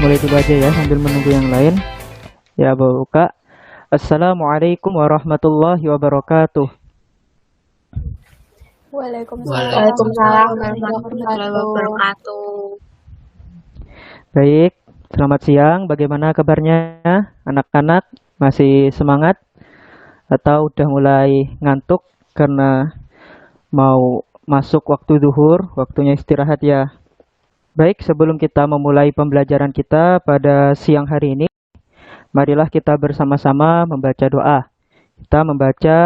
mulai dulu aja ya sambil menunggu yang lain. Ya, buka. Assalamualaikum warahmatullahi wabarakatuh. Waalaikumsalam Waalaikumsalam warahmatullahi warahmatullahi wabarakatuh. wabarakatuh. Baik, selamat siang. Bagaimana kabarnya anak-anak? Masih semangat atau udah mulai ngantuk karena mau masuk waktu zuhur, waktunya istirahat ya? Baik, sebelum kita memulai pembelajaran kita pada siang hari ini, marilah kita bersama-sama membaca doa. Kita membaca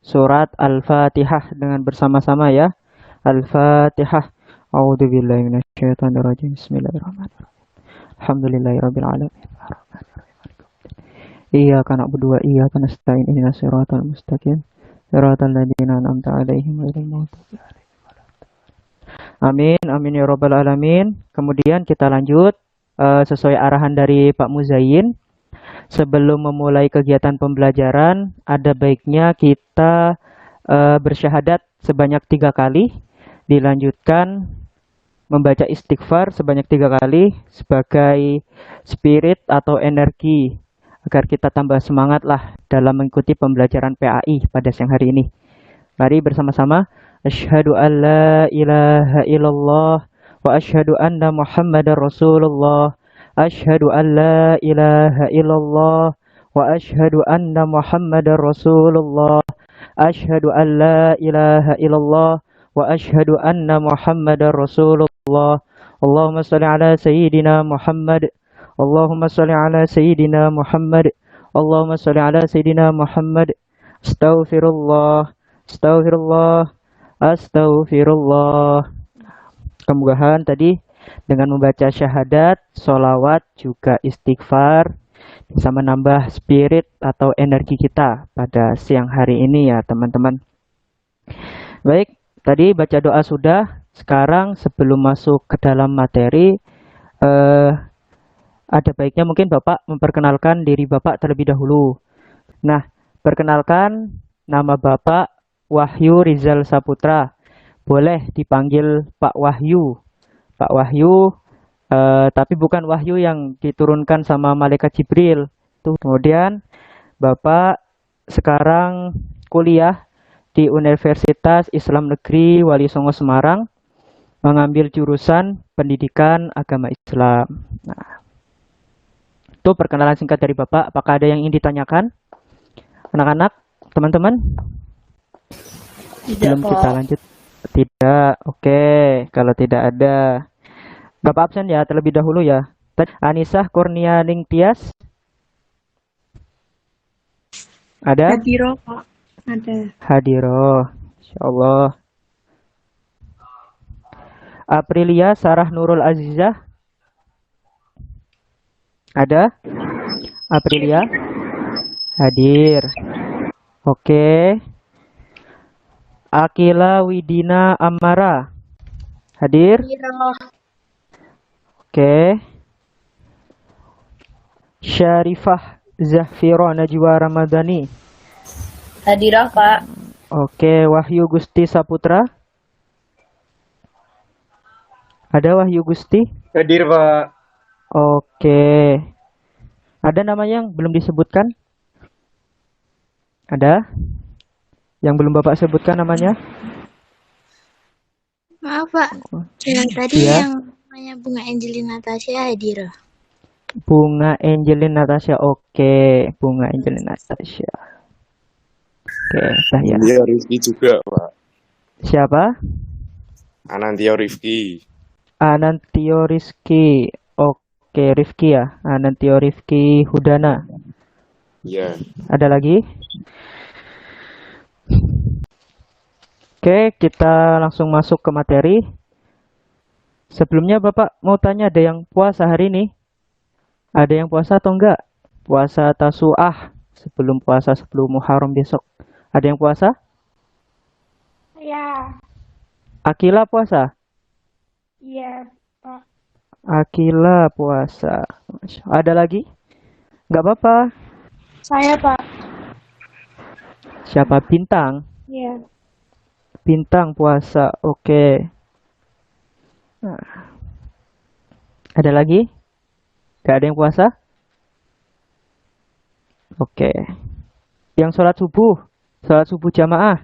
surat Al-Fatihah dengan bersama-sama ya. Al-Fatihah. A'udzubillahi minasyaitonirrajim. Bismillahirrahmanirrahim. Alhamdulillahirabbil alamin. Iyyaka na'budu wa iyyaka nasta'in. Ihdinas siratal mustaqim. Siratal ladzina an'amta 'alaihim ghairil maghdubi 'alaihim. Amin, amin ya rabbal alamin. Kemudian kita lanjut sesuai arahan dari Pak Muzain. Sebelum memulai kegiatan pembelajaran, ada baiknya kita bersyahadat sebanyak 3 kali, dilanjutkan membaca istighfar sebanyak 3 kali sebagai spirit atau energi agar kita tambah semangat lah dalam mengikuti pembelajaran PAI pada siang hari ini. Mari bersama-sama. Asyhadu an la ilaha illallah wa asyhadu anna Muhammadar Rasulullah. Asyhadu an la ilaha illallah wa asyhadu anna Muhammadar Rasulullah. Asyhadu an la ilaha illallah wa asyhadu anna Muhammadar Rasulullah. Allahumma shalli ala sayyidina Muhammad. Allahumma shalli ala sayyidina Muhammad. Allahumma shalli ala sayyidina Muhammad. Astaghfirullah. Astaghfirullah. Astaghfirullah. Kemudahan tadi dengan membaca syahadat, sholawat, juga istighfar bisa menambah spirit atau energi kita pada siang hari ini ya teman-teman. Baik, tadi baca doa sudah. Sekarang sebelum masuk ke dalam materi, ada baiknya mungkin Bapak memperkenalkan diri Bapak terlebih dahulu. Nah, perkenalkan nama Bapak Wahyu Rizal Saputra. Boleh dipanggil Pak Wahyu. Pak Wahyu, tapi bukan Wahyu yang diturunkan sama malaikat Jibril. Tuh. Kemudian Bapak sekarang kuliah di Universitas Islam Negeri Wali Songo Semarang, mengambil jurusan Pendidikan Agama Islam. Nah, itu perkenalan singkat dari Bapak. Apakah ada yang ingin ditanyakan? Anak-anak, teman-teman? Tidak, Sebelum kita Pak. lanjut. Tidak, oke. Kalau tidak ada, Bapak absen ya terlebih dahulu ya. Anisah Kurnia Ningtyas. Ada? Hadiro, Pak. Ada. Hadiro. Insyaallah. Aprilia Sarah Nurul Azizah. Ada? Aprilia? Hadir. Oke. Akila Widina Amara. Hadir? Oke. Syarifah Zahfira Najwa Ramadhani. Hadirah, Pak. Oke, Wahyu Gusti Saputra. Ada Wahyu Gusti? Hadir, Pak. Oke. Ada namanya yang belum disebutkan? Ada? Yang belum Bapak sebutkan namanya? Maaf Pak, yang tadi Iya. yang namanya Bunga Angelina Natasha Hadira. Bunga Angelin Natasha. Oke, Bunga Angelin Natasha. Oke, saya. Anantio Rifki juga, Pak. Siapa? Anantio Rifki. Anantio Rizky. Oke, Rifki ya. Anantio Rifki Hudana. Ya. Ada lagi? Oke, kita langsung masuk ke materi. Sebelumnya Bapak mau tanya, ada yang puasa hari ini? Ada yang puasa atau enggak? Puasa Tasu'ah sebelum puasa 10 Muharram besok. Ada yang puasa? Ya. Akila puasa? Iya, Pak. Akila puasa. Ada lagi? Enggak apa-apa. Saya, Pak. Siapa? Bintang? Iya. Bintang puasa. Oke. Nah. Ada lagi? Gak ada yang puasa? Oke. Yang sholat subuh jamaah.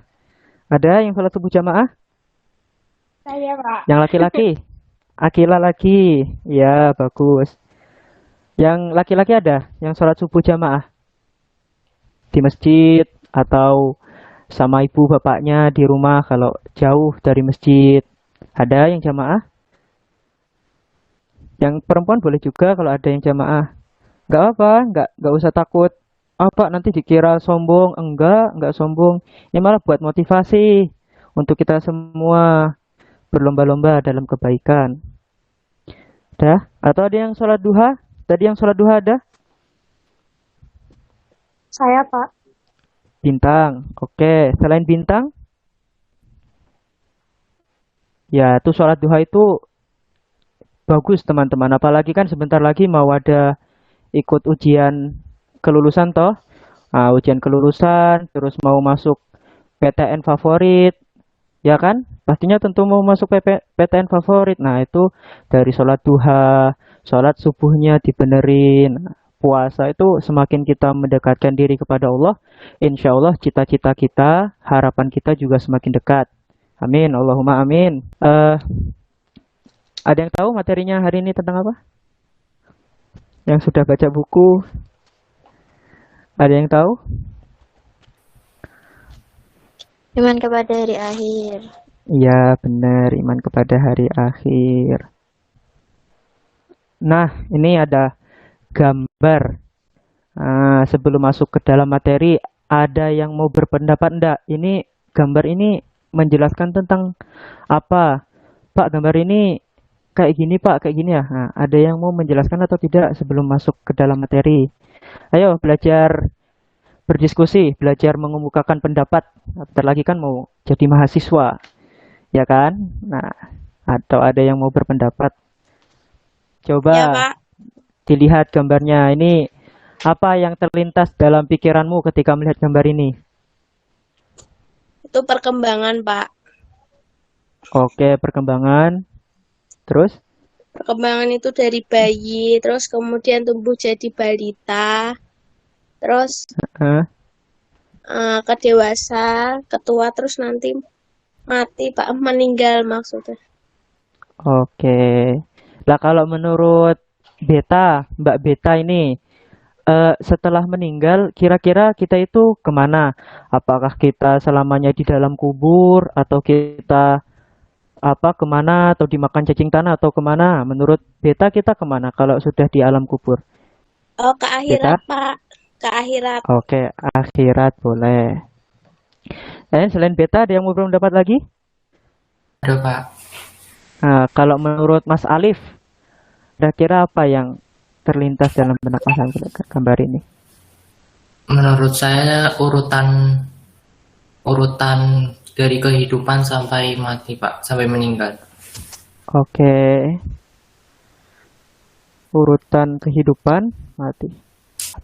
Ada yang sholat subuh jamaah? Saya, Pak. Yang laki-laki? Akila lagi. Ya, bagus. Yang laki-laki ada? Yang sholat subuh jamaah? Di masjid atau sama ibu bapaknya di rumah kalau jauh dari masjid. Ada yang jamaah? Yang perempuan boleh juga kalau ada yang jamaah. Nggak apa, nggak usah takut. Apa nanti dikira sombong? Enggak sombong. Ini malah buat motivasi untuk kita semua berlomba-lomba dalam kebaikan. Dah? Atau ada yang sholat duha? Tadi yang sholat duha ada? Saya, Pak. Bintang. Oke, selain bintang? Ya, itu sholat duha itu bagus teman-teman. Apalagi kan sebentar lagi mau ada ikut ujian kelulusan toh. Nah, ujian kelulusan, terus mau masuk PTN favorit, ya kan? Pastinya tentu mau masuk PTN favorit. Nah, itu dari sholat duha, sholat subuhnya dibenerin. Puasa itu semakin kita mendekatkan diri kepada Allah, insya Allah cita-cita kita, harapan kita juga semakin dekat. Amin, Allahumma amin. Ada yang tahu materinya hari ini tentang apa? Yang sudah baca buku, ada yang tahu? Iman kepada hari akhir. Iya, benar, iman kepada hari akhir. Nah, ini ada gambar. Nah, sebelum masuk ke dalam materi, ada yang mau berpendapat enggak? Ini gambar ini menjelaskan tentang apa? Pak, gambar ini kayak gini, Pak, kayak gini ya. Nah, ada yang mau menjelaskan atau tidak sebelum masuk ke dalam materi? Ayo belajar berdiskusi, belajar mengemukakan pendapat. Bentar lagi kan mau jadi mahasiswa, ya kan? Nah, atau ada yang mau berpendapat? Coba Ya, Pak. dilihat gambarnya. Ini apa yang terlintas dalam pikiranmu ketika melihat gambar ini? Itu perkembangan, Pak. Oke, perkembangan. Terus? Perkembangan itu dari bayi, terus kemudian tumbuh jadi balita, terus Eh, ke dewasa, ketua, terus nanti mati, Pak. Meninggal maksudnya. oke. Lah kalau menurut Mbak Beta ini, setelah meninggal, kira-kira kita itu kemana? Apakah kita selamanya di dalam kubur, atau kita kemana, atau dimakan cacing tanah, atau kemana? Menurut Beta kita kemana kalau sudah di alam kubur? Oh, ke Beta? akhirat, Pak. Ke akhirat. Oke, akhirat boleh. Dan selain Beta, ada yang mau berpendapat lagi? Ada Pak, Nah, kalau menurut Mas Alif, kira-kira apa yang terlintas dalam benak Mas Alif gambar ini? menurut saya urutan dari kehidupan sampai mati Pak, sampai meninggal. Oke, urutan kehidupan mati.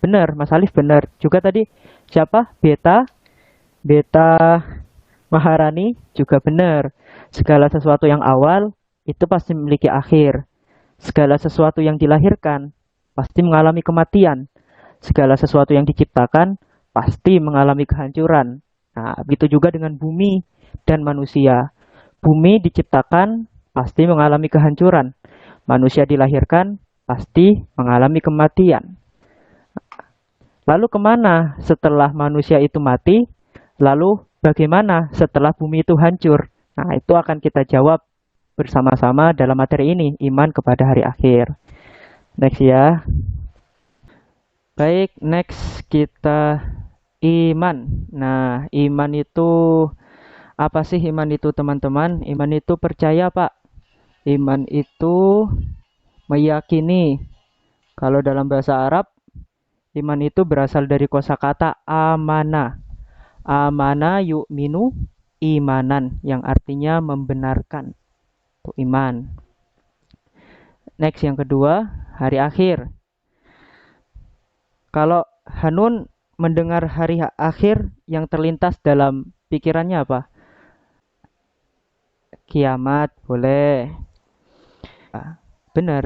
Benar, Mas Alif benar. Juga tadi siapa? Beta Maharani juga benar. Segala sesuatu yang awal itu pasti memiliki akhir. Segala sesuatu yang dilahirkan pasti mengalami kematian. Segala sesuatu yang diciptakan pasti mengalami kehancuran. Nah, begitu juga dengan bumi dan manusia. Bumi diciptakan pasti mengalami kehancuran. Manusia dilahirkan pasti mengalami kematian. Lalu kemana setelah manusia itu mati? Lalu bagaimana setelah bumi itu hancur? Nah, itu akan kita jawab bersama-sama dalam materi ini, iman kepada hari akhir. Next ya. Baik, next kita iman. Nah, iman itu apa sih iman itu teman-teman? Iman itu percaya, Pak. Iman itu meyakini. Kalau dalam bahasa Arab, iman itu berasal dari kosakata amana. Amana yu'minu imanan, yang artinya membenarkan. Itu iman. Next yang kedua, hari akhir. Kalau Hanun mendengar hari akhir, yang terlintas dalam pikirannya apa? Kiamat, boleh. Benar.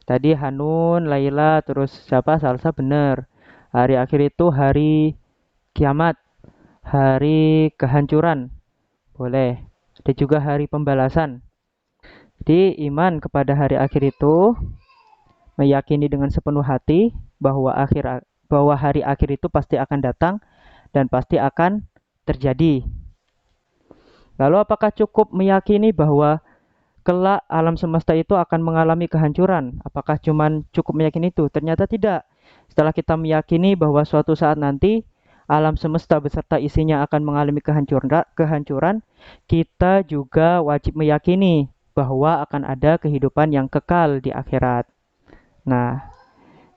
Tadi Hanun, Laila, terus siapa? Salsa bener. Hari akhir itu hari kiamat, hari kehancuran. Boleh. Ada juga hari pembalasan. Jadi iman kepada hari akhir itu meyakini dengan sepenuh hati bahwa hari akhir itu pasti akan datang dan pasti akan terjadi. Lalu apakah cukup meyakini bahwa kelak alam semesta itu akan mengalami kehancuran? Apakah cuman cukup meyakini itu? Ternyata tidak. Setelah kita meyakini bahwa suatu saat nanti alam semesta beserta isinya akan mengalami kehancuran, kita juga wajib meyakini bahwa akan ada kehidupan yang kekal di akhirat. Nah,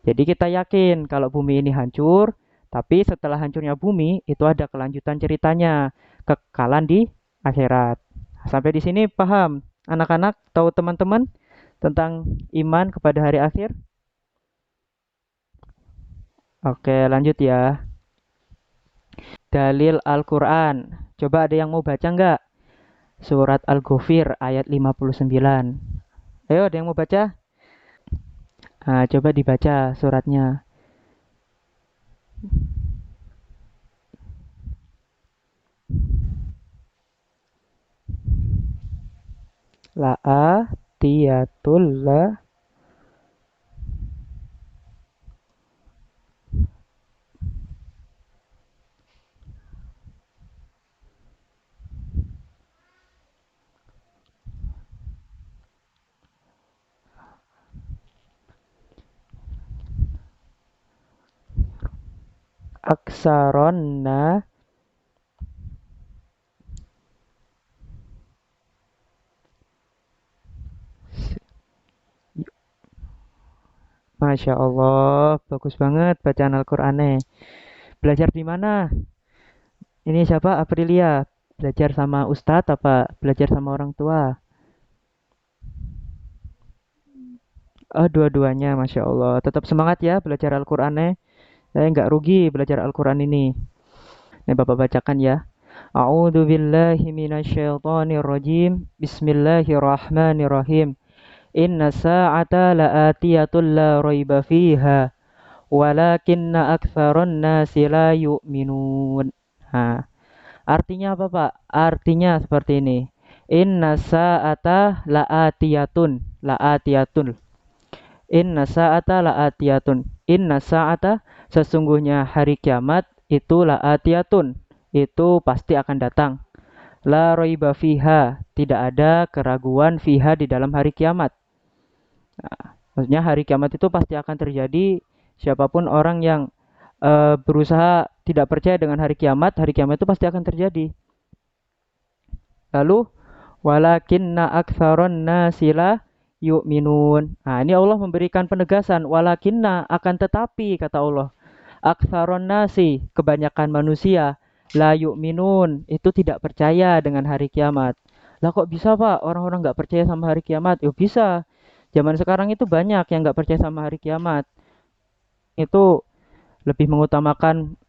jadi kita yakin kalau bumi ini hancur, tapi setelah hancurnya bumi itu ada kelanjutan ceritanya, kekekalan di akhirat. Sampai di sini paham? Anak-anak, tahu teman-teman tentang iman kepada hari akhir? Oke, lanjut ya. Dalil Al-Quran. Coba ada yang mau baca nggak? Surat Al-Ghafir ayat 59. Ayo, ada yang mau baca? Nah, coba dibaca suratnya. La'atiyatul la aksaronna. Masya Allah, bagus banget bacaan Al-Qur'annya. Belajar di mana? Ini siapa? Aprilia. Belajar sama Ustadz apa belajar sama orang tua? Oh, dua-duanya, Masya Allah. Tetap semangat ya belajar Al-Qur'annya. Saya nggak rugi belajar Al-Qur'an ini. Nih Bapak bacakan ya. A'udzu billahi minasyaitonir rajim. Bismillahirrahmanirrahim. Inna sa'ata la'atiyatul la raiba fiha walakinna aktsaron nasi la yu'minun. Nah, artinya apa, Pak? Artinya seperti ini. Inna sa'ata la'atiyatun. La'atiyatun. Inna sa'ata la'atiyatun. Inna sa'ata sesungguhnya hari kiamat itu la'atiyatun. Itu pasti akan datang. La raiba fiha. Tidak ada keraguan fiha di dalam hari kiamat. Nah, maksudnya hari kiamat itu pasti akan terjadi. Siapapun orang yang berusaha tidak percaya dengan hari kiamat itu pasti akan terjadi. Lalu walakinna aktsaron nasi la yu'minun. Nah, ini Allah memberikan penegasan walakinna akan tetapi kata Allah. Aktsaron nasi kebanyakan manusia la yu'minun itu tidak percaya dengan hari kiamat. Lah kok bisa, Pak? Orang-orang nggak percaya sama hari kiamat? Ya bisa. Zaman sekarang itu banyak yang nggak percaya sama hari kiamat. Itu lebih mengutamakan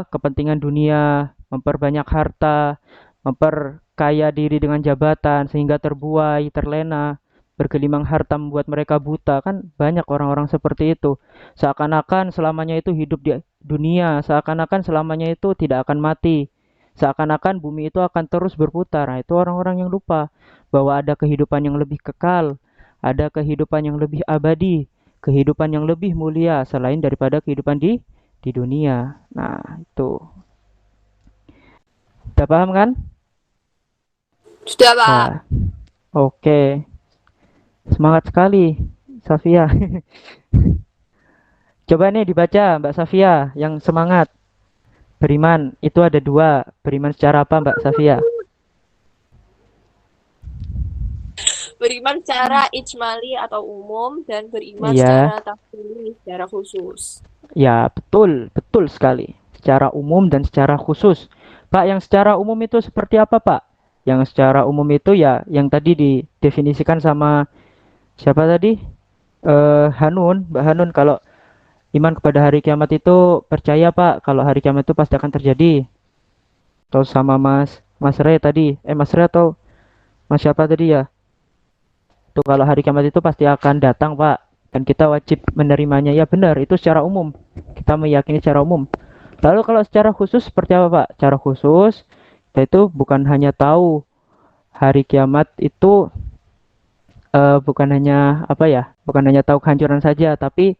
kepentingan dunia, memperbanyak harta, memperkaya diri dengan jabatan sehingga terbuai, terlena, bergelimang harta membuat mereka buta. Kan banyak orang-orang seperti itu. Seakan-akan selamanya itu hidup di dunia, seakan-akan selamanya itu tidak akan mati. Seakan-akan bumi itu akan terus berputar. Nah, itu orang-orang yang lupa bahwa ada kehidupan yang lebih kekal, ada kehidupan yang lebih abadi, kehidupan yang lebih mulia selain daripada kehidupan di dunia. Nah, itu. Udah paham kan? Sudah, Pak. Nah, oke. Semangat sekali, Safia. Coba nih dibaca, Mbak Safia, yang semangat. Beriman, itu ada dua. Beriman secara apa, Mbak Safia? Beriman secara ijmali atau umum dan beriman Iya. secara tafsili, secara khusus. Ya, betul, betul sekali. Secara umum dan secara khusus. Pak, yang secara umum itu seperti apa, Pak? Yang secara umum itu ya yang tadi didefinisikan sama siapa tadi? Hanun, Mbak Hanun, kalau iman kepada hari kiamat itu percaya, Pak, kalau hari kiamat itu pasti akan terjadi. Atau sama Mas Ray tadi. Mas Ray atau Mas siapa tadi ya? Tuh kalau hari kiamat itu pasti akan datang, Pak. dan kita wajib menerimanya. Ya benar, itu secara umum. Kita meyakini secara umum. Lalu kalau secara khusus seperti apa, Pak? Secara khusus, kita itu bukan hanya tahu hari kiamat itu bukan hanya apa ya? Bukan hanya tahu kehancuran saja, tapi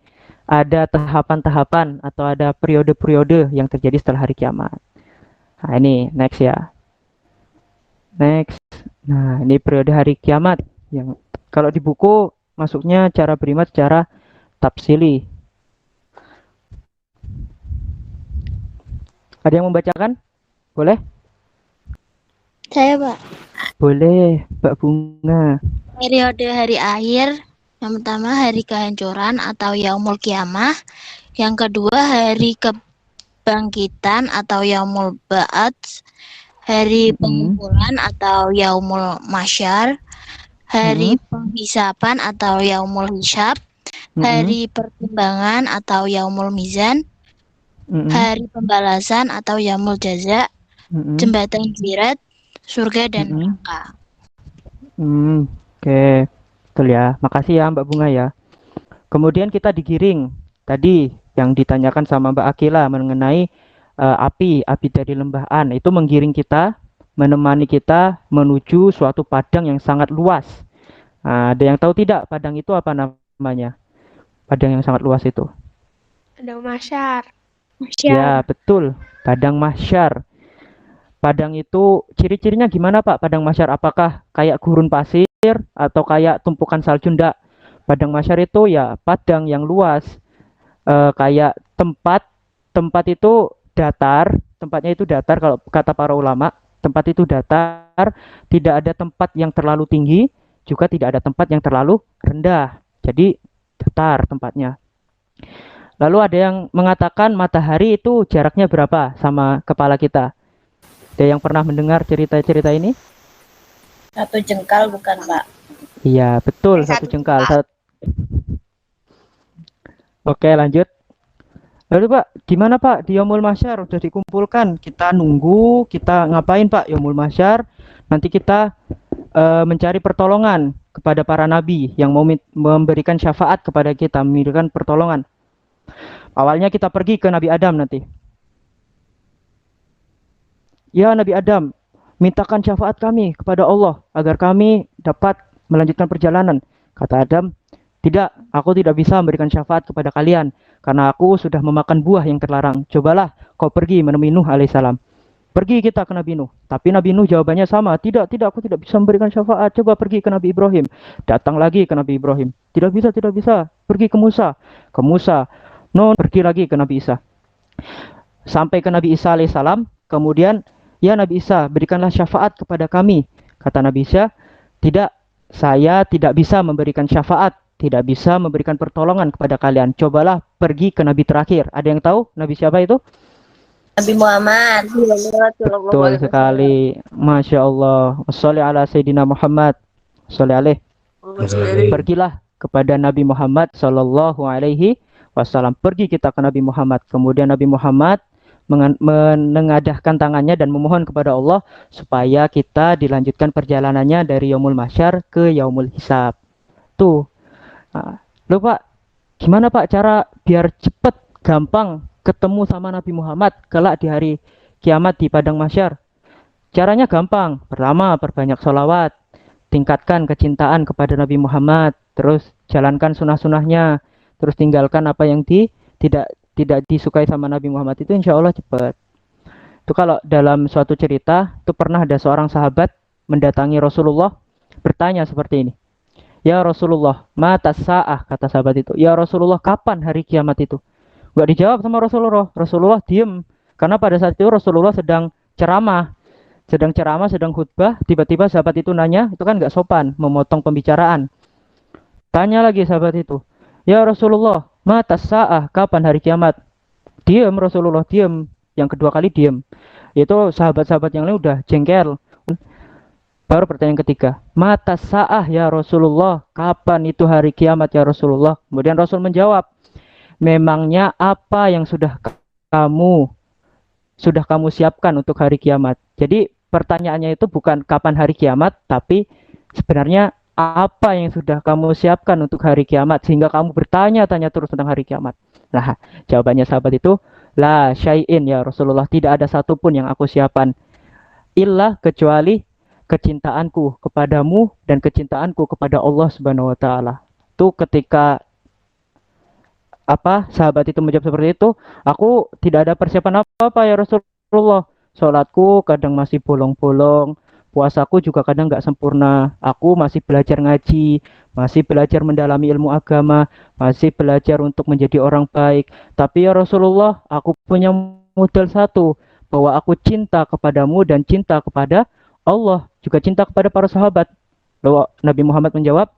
ada tahapan-tahapan atau ada periode-periode yang terjadi setelah hari kiamat. Nah, ini next ya. Next. Nah, ini periode hari kiamat yang kalau di buku masuknya cara beriman secara tafsili. Ada yang membacakan? Boleh? Saya, Pak. Boleh, Mbak Bunga. Periode hari akhir, yang pertama hari kehancuran atau yaumul kiamah, yang kedua hari kebangkitan atau yaumul ba'ats, hari pengumpulan atau yaumul masyar, hari penghisapan atau yaumul hisab, hari pertimbangan atau yaumul mizan, hari pembalasan atau yaumul jaza, jembatan sirat, surga dan neraka. Oke, betul ya. Makasih ya Mbak Bunga ya. Kemudian kita digiring tadi yang ditanyakan sama Mbak Akila mengenai api dari lembah An itu menggiring kita, menemani kita menuju suatu padang yang sangat luas. Ada yang tahu tidak padang itu apa namanya? Padang yang sangat luas itu. Padang Mahsyar. Ya, betul. Padang Mahsyar. Padang itu ciri-cirinya gimana Pak? Padang Mahsyar apakah kayak gurun pasir atau kayak tumpukan salju? Enggak. Padang Mahsyar itu ya padang yang luas. Kayak tempat itu datar, tempatnya itu datar kalau kata para ulama, tempat itu datar, tidak ada tempat yang terlalu tinggi, juga tidak ada tempat yang terlalu rendah. Jadi datar tempatnya. Lalu ada yang mengatakan matahari itu jaraknya berapa sama kepala kita? Ada yang pernah mendengar cerita-cerita ini? 1 jengkal bukan, Pak? Iya, betul, 1 jengkal. Oke, lanjut. Lalu Pak, gimana Pak di Yaumul Mahsyar udah dikumpulkan? Kita nunggu, kita ngapain Pak Yaumul Mahsyar? Nanti kita mencari pertolongan kepada para nabi yang mau memberikan syafaat kepada kita, memberikan pertolongan. Awalnya kita pergi ke Nabi Adam nanti. Ya Nabi Adam, mintakan syafaat kami kepada Allah agar kami dapat melanjutkan perjalanan. Kata Adam, tidak, aku tidak bisa memberikan syafaat kepada kalian karena aku sudah memakan buah yang terlarang. Cobalah kau pergi menemui Nuh alaihissalam. Pergi kita ke Nabi Nuh. Tapi Nabi Nuh jawabannya sama. Tidak, aku tidak bisa memberikan syafaat. Coba pergi ke Nabi Ibrahim. Datang lagi ke Nabi Ibrahim. Tidak bisa. Pergi ke Musa. No, pergi lagi ke Nabi Isa. Sampai ke Nabi Isa alaihissalam. Kemudian, ya Nabi Isa, berikanlah syafaat kepada kami. Kata Nabi Isa, tidak, saya tidak bisa memberikan syafaat. Tidak bisa memberikan pertolongan kepada kalian. Cobalah pergi ke Nabi terakhir. Ada yang tahu Nabi siapa itu? Nabi Muhammad. Betul sekali. Masya Allah. Wassalli ala Sayyidina Muhammad. Wassalli alaih. Pergilah kepada Nabi Muhammad Sallallahu Alaihi Wasallam. Pergi kita ke Nabi Muhammad. Kemudian Nabi Muhammad menengadahkan tangannya dan memohon kepada Allah supaya kita dilanjutkan perjalanannya dari Yaumul Mahsyar ke Yaumul Hisab. Tuh. Nah, loh Pak, gimana Pak cara biar cepet, gampang ketemu sama Nabi Muhammad kelak di hari kiamat di Padang Mahsyar? Caranya gampang. Pertama, perbanyak sholawat, tingkatkan kecintaan kepada Nabi Muhammad, terus jalankan sunnah-sunnahnya, terus tinggalkan apa yang tidak disukai sama Nabi Muhammad, itu insya Allah cepat. Itu kalau dalam suatu cerita, itu pernah ada seorang sahabat mendatangi Rasulullah, bertanya seperti ini. Ya Rasulullah, mata sa'ah, kata sahabat itu. Ya Rasulullah, kapan hari kiamat itu? Gak dijawab sama Rasulullah. Rasulullah diem. Karena pada saat itu Rasulullah sedang ceramah, sedang khutbah. Tiba-tiba sahabat itu nanya, itu kan gak sopan, memotong pembicaraan. Tanya lagi sahabat itu. Ya Rasulullah, mata sa'ah, kapan hari kiamat? Diem Rasulullah, diem. Yang kedua kali diem. Itu sahabat-sahabat yang lain udah jengkel. Baru pertanyaan ketiga, mata sa'ah ya Rasulullah, kapan itu hari kiamat ya Rasulullah? Kemudian Rasul menjawab, memangnya apa yang sudah kamu siapkan untuk hari kiamat? Jadi pertanyaannya itu bukan kapan hari kiamat, tapi sebenarnya apa yang sudah kamu siapkan untuk hari kiamat sehingga kamu bertanya-tanya terus tentang hari kiamat? Lah, jawabannya sahabat itu, la syai'in ya Rasulullah, tidak ada satupun yang aku siapkan illa kecuali kecintaanku kepadamu dan kecintaanku kepada Allah Subhanahu wa taala. Itu ketika sahabat itu menjawab seperti itu, aku tidak ada persiapan apa-apa ya Rasulullah. Sholatku kadang masih bolong-bolong, puasaku juga kadang nggak sempurna. Aku masih belajar ngaji, masih belajar mendalami ilmu agama, masih belajar untuk menjadi orang baik. Tapi ya Rasulullah, aku punya modal satu, bahwa aku cinta kepadamu dan cinta kepada Allah, juga cinta kepada para sahabat. Lalu Nabi Muhammad menjawab,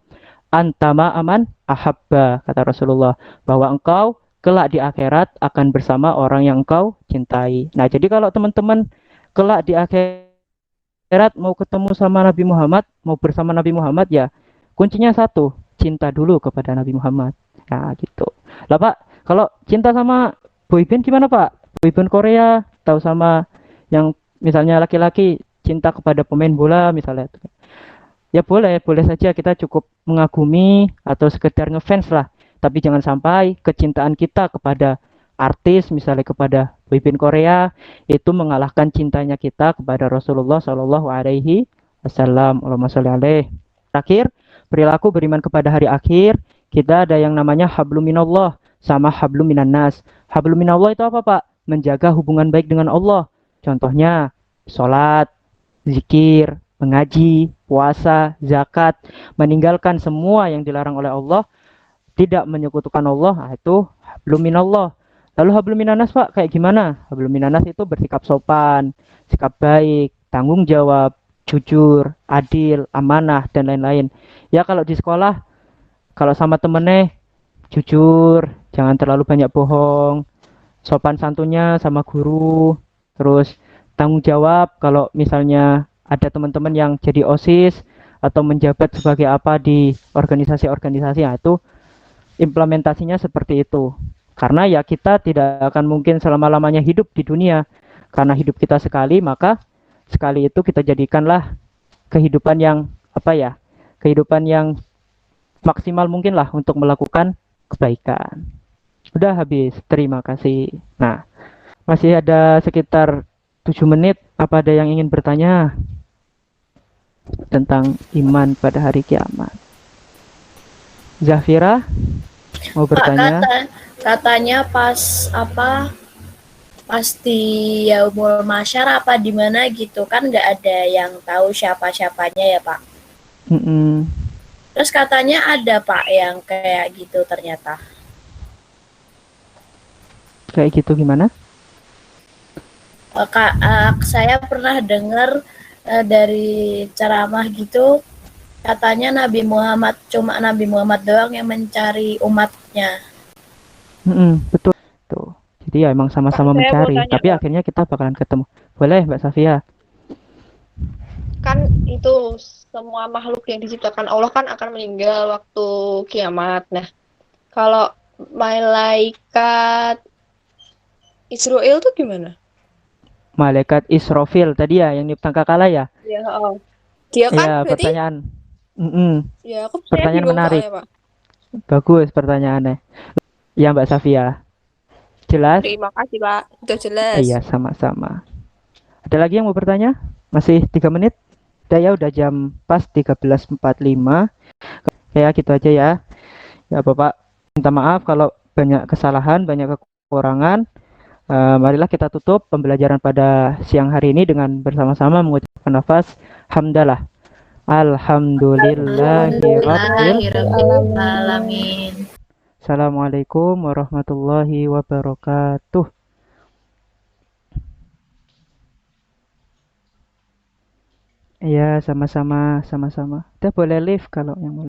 antama aman ahabba, kata Rasulullah, bahwa engkau kelak di akhirat akan bersama orang yang engkau cintai. Nah, jadi kalau teman-teman kelak di akhirat mau ketemu sama Nabi Muhammad, mau bersama Nabi Muhammad, ya kuncinya satu, cinta dulu kepada Nabi Muhammad. Nah, gitu. Lah Pak, kalau cinta sama boyband gimana Pak? Boyband Korea, tahu sama yang misalnya laki-laki cinta kepada pemain bola misalnya. Ya boleh, boleh saja kita cukup mengagumi atau sekedar ngefans lah. Tapi jangan sampai kecintaan kita kepada artis, misalnya kepada boyband Korea, itu mengalahkan cintanya kita kepada Rasulullah Shallallahu Alaihi Wasallam. Allahumma sholli alaihi. Terakhir, perilaku beriman kepada hari akhir, kita ada yang namanya habluminallah sama habluminannas. Habluminallah itu apa Pak? Menjaga hubungan baik dengan Allah. Contohnya, sholat, zikir, mengaji, puasa, zakat, meninggalkan semua yang dilarang oleh Allah, tidak menyekutukan Allah, itu hablum minallah. Lalu hablum minanas Pak, kayak gimana? Hablum minanas itu bersikap sopan, sikap baik, tanggung jawab, jujur, adil, amanah, dan lain-lain. Ya kalau di sekolah, kalau sama temennya, jujur, jangan terlalu banyak bohong, sopan santunnya sama guru, terus tanggung jawab kalau misalnya ada teman-teman yang jadi OSIS atau menjabat sebagai apa di organisasi-organisasi, itu implementasinya seperti itu. Karena ya kita tidak akan mungkin selama-lamanya hidup di dunia. Karena hidup kita sekali, maka sekali itu kita jadikanlah kehidupan yang kehidupan yang maksimal mungkin lah untuk melakukan kebaikan. Udah habis, terima kasih. Nah, masih ada sekitar 7 menit. Apa ada yang ingin bertanya tentang iman pada hari kiamat? Zafira mau Pak, bertanya? katanya pas di Yaumul Masyar apa di mana gitu kan nggak ada yang tahu siapa-siapanya ya Pak. Mm-mm. Terus katanya ada Pak yang kayak gitu ternyata. Kayak gitu gimana? Saya pernah dengar dari ceramah gitu, katanya cuma Nabi Muhammad doang yang mencari umatnya. Betul. Tuh. Jadi ya emang sama-sama Pak, saya mau mencari, tanya, tapi Pak. akhirnya kita bakalan ketemu. Boleh, Mbak Safia? Kan itu semua makhluk yang diciptakan Allah kan akan meninggal waktu kiamat. Nah, kalau malaikat Israel tuh gimana? Malaikat Israfil tadi ya yang niup sangkakala ya? Ya, dia kan Ya, berarti pertanyaan. Mm-mm. ya saya Pertanyaan bingung menarik. soalnya, Pak. Bagus pertanyaannya. Ya, Mbak Safia. Jelas? Terima kasih, Pak. Udah jelas. Iya, sama-sama. Ada lagi yang mau bertanya? Masih 3 menit? Udah jam pas 13.45. Ya, gitu aja ya. Ya, Bapak minta maaf kalau banyak kesalahan, banyak kekurangan. Marilah kita tutup pembelajaran pada siang hari ini dengan bersama-sama mengucapkan lafaz hamdalah. Alhamdulillahirrabbilalamin. Assalamualaikum warahmatullahi wabarakatuh. Iya, sama-sama. Udah boleh live kalau yang mau.